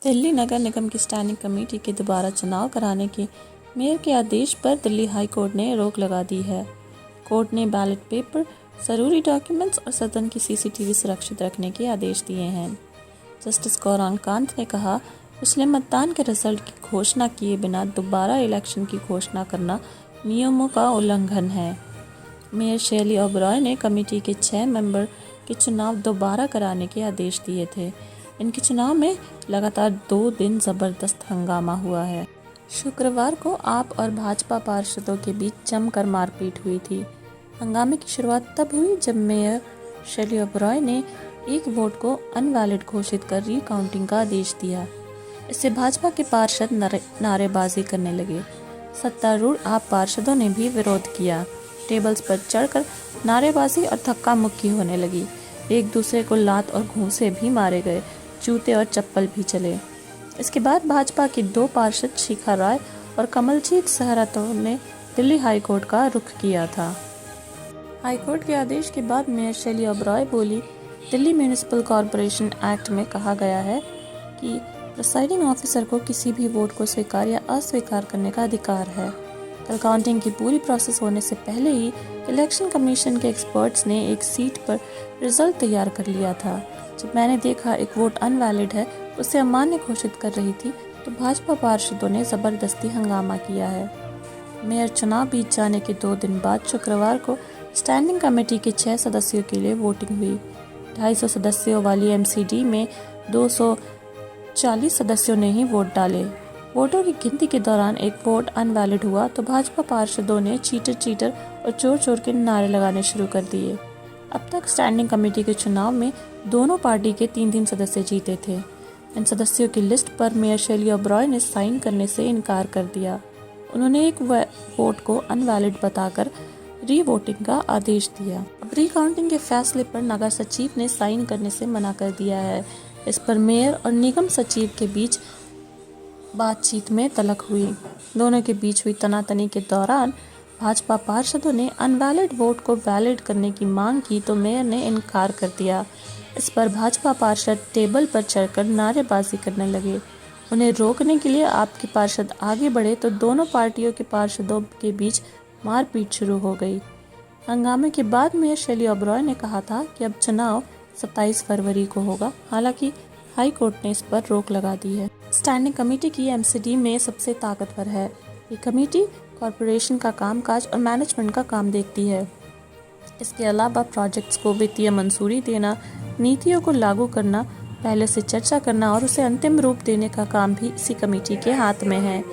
दिल्ली नगर निगम की standing committee के दोबारा चुनाव कराने के मेयर के आदेश पर दिल्ली हाई कोर्ट ने रोक लगा दी है। कोर्ट ने बैलेट पेपर, जरूरी डॉक्यूमेंट्स और सदन की सीसीटीवी सुरक्षित रखने के आदेश दिए हैं। जस्टिस गौरांग कांत ने कहा, पिछले मतदान के रिजल्ट की घोषणा किए बिना दोबारा इलेक्शन की घोषणा करना नियमों का उल्लंघन है। मेयर शैली ओबरॉय ने कमेटी के 6 मेंबर के चुनाव दोबारा कराने के आदेश दिए थे। इनके चुनाव में लगातार 2 दिन जबरदस्त हंगामा हुआ है। शुक्रवार को आप और भाजपा पार्षदों के बीच जमकर मारपीट हुई थी। हंगामे की शुरुआत तब हुई जब मेयर शैली ओबरॉय ने एक वोट को अनवैलिड घोषित कर रीकाउंटिंग का आदेश दिया। इससे भाजपा के पार्षद नारेबाजी करने लगे। सत्तारूढ़ आप पार्षदों ने भी विरोध किया। टेबल्स पर चढ़कर नारेबाजी और धक्का मुक्की होने लगी। एक दूसरे को लात और घूंसे भी मारे गए, जूते और चप्पल भी चले। इसके बाद भाजपा की 2 पार्षद शिखा राय और कमलजीत सहरावत ने दिल्ली हाई कोर्ट का रुख किया था। हाई कोर्ट के आदेश के बाद मेयर शैली ओबरॉय बोली, दिल्ली म्यूनिसिपल कॉरपोरेशन एक्ट में कहा गया है कि प्रिसाइडिंग ऑफिसर को किसी भी वोट को स्वीकार या अस्वीकार करने का अधिकार है। कल काउंटिंग की पूरी प्रोसेस होने से पहले ही इलेक्शन कमीशन के एक्सपर्ट्स ने एक सीट पर रिजल्ट तैयार कर लिया था। जब मैंने देखा एक वोट अनवैलिड है, उसे अमान्य घोषित कर रही थी, तो भाजपा पार्षदों ने जबरदस्ती हंगामा किया है। मेयर चुनाव बीत जाने के 2 दिन बाद शुक्रवार को स्टैंडिंग कमेटी के 6 सदस्यों के लिए वोटिंग हुई। 250 सदस्यों वाली एमसीडी में 240 सदस्यों ने ही वोट डाले। वोटों की गिनती के दौरान एक वोट अनवैलिड हुआ तो भाजपा पार्षदों ने चीटर और चोर के नारे लगाने शुरू कर दिए। अब तक स्टैंडिंग कमेटी के चुनाव में दोनों पार्टी के 3 सदस्य जीते थे। इन सदस्यों की लिस्ट पर मेयर शैली ओबरॉय ने साइन करने से इनकार कर दिया। उन्होंने एक वोट को अनवैलिड बताकर रीवोटिंग का आदेश दिया। अब रीकाउंटिंग के फैसले पर नगर सचिव ने साइन करने से मना कर दिया है। इस पर मेयर और निगम सचिव के बीच बातचीत में तलक हुई। दोनों के बीच हुई तनातनी के दौरान भाजपा पार्षदों ने अनवैलिड वोट को वैलिड करने की मांग की तो मेयर ने इनकार कर दिया। इस पर भाजपा पार्षद टेबल पर चढ़कर नारेबाजी करने लगे। उन्हें रोकने के लिए आपके पार्षद आगे बढ़े तो दोनों पार्टियों के पार्षदों के बीच मारपीट शुरू हो गई। हंगामे के बाद मेयर शैली ओबरॉय ने कहा था कि अब चुनाव 27 फरवरी को होगा। हालांकि हाई कोर्ट ने इस पर रोक लगा दी है। स्टैंडिंग कमेटी की एमसीडी में सबसे ताकतवर है। ये कमेटी कॉरपोरेशन का कामकाज और मैनेजमेंट का काम देखती है। इसके अलावा प्रोजेक्ट्स को वित्तीय मंजूरी देना, नीतियों को लागू करना, पहले से चर्चा करना और उसे अंतिम रूप देने का काम भी इसी कमेटी के हाथ में है।